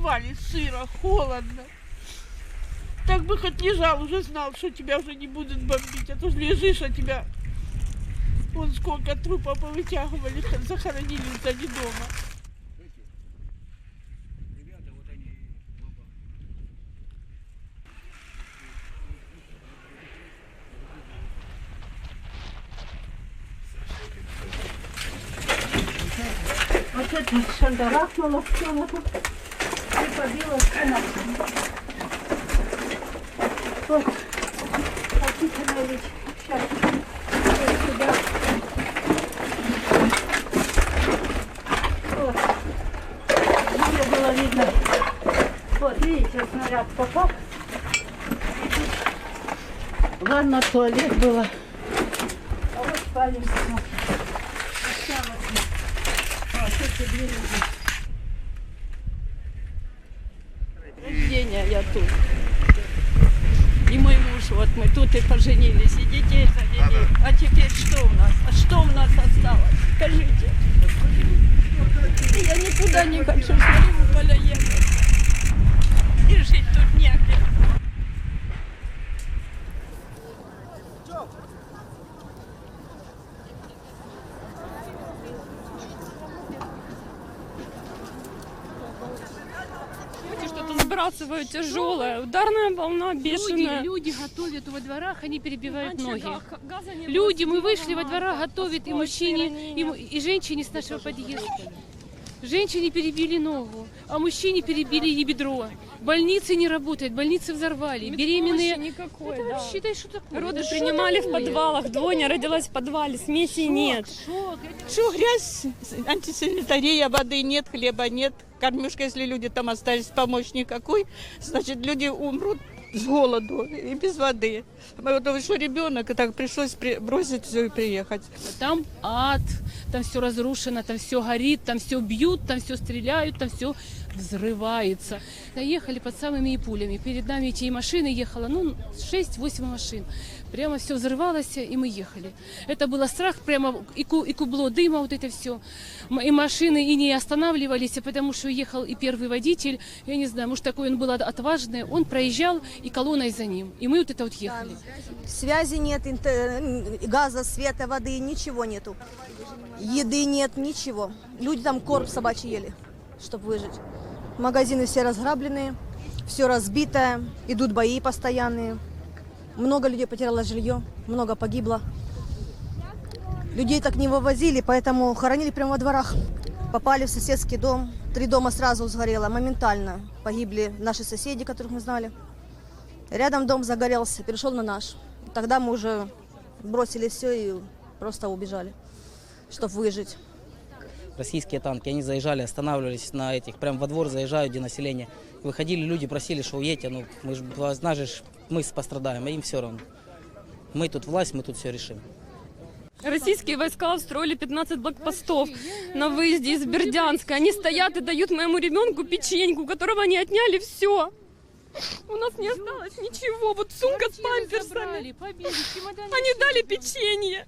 подвале сыро, холодно. Так бы хоть лежал, уже знал, что тебя уже не будут бомбить. А то ж лежишь, а тебя... Вон сколько трупов повытягивали, захоронили сзади дома. Вот это шандарахнуло все на тут и побило все на все. Вот, хотите налить? Сейчас. Вот сюда. Вот. Где было видно. Вот, видите, снаряд попал. Ванна, туалет было. А вот спальня. Рождения я тут. И мой муж, вот мы тут и поженились, и детей завели. А теперь что у нас? А что у нас осталось? Скажите. Я никуда не хочу с Мариуполя ехать. И жить тут негде. Что-то сбрасывают тяжелое, ударная волна бешеная. Люди готовят во дворах, они перебивают ноги. Газа не Люди, было, мы вышли во дома, двора, готовят и мужчине, и женщине с нашего подъезда. Женщине перебили ногу, а мужчине перебили ей бедро. Больницы не работают, больницы взорвали, беременные. Никакой, Это да. вообще, да что такое? Роды Да что принимали в такое? подвалах, двойня родилась в подвале, смеси нет. Шок. Что грязь, антисанитария, воды нет, хлеба нет. Кормежка, если люди там остались, помощь никакой, значит, люди умрут с голоду и без воды. Вот что ребенок, и так пришлось бросить все и приехать. Там ад, там все разрушено, там все горит, там все бьют, там все стреляют, там все взрывается. Ехали под самыми пулями. Перед нами эти машины ехало, 6-8 машин. Прямо все взрывалось, и мы ехали. Это было страх, прямо и кубло дыма, вот это все. И машины и не останавливались, потому что ехал и первый водитель, я не знаю, может такой он был отважный, он проезжал и колонной за ним. И мы вот это вот ехали. Связи нет, газа, света, воды, ничего нету. Еды нет, ничего. Люди там корм собачий ели, чтобы выжить. Магазины все разграбленные, все разбитое, идут бои постоянные. Много людей потеряло жилье, много погибло. Людей так не вывозили, поэтому хоронили прямо во дворах. Попали в соседский дом, 3 дома сразу сгорело, моментально. Погибли наши соседи, которых мы знали. Рядом дом загорелся, перешел на наш. Тогда мы уже бросили все и просто убежали, чтобы выжить. Российские танки, они заезжали, останавливались на этих, прям во двор заезжают, где население. Выходили люди, просили, что уедьте, ну, мы же, знаешь, мы пострадаем, а им все равно. Мы тут власть, мы тут все решим. Российские войска устроили 15 блокпостов на выезде из Бердянска. Они стоят и дают моему ребенку печеньку, у которого они отняли все. У нас не осталось ничего, вот сумка с памперсами. Побили, чемоданчики. Они дали печенье.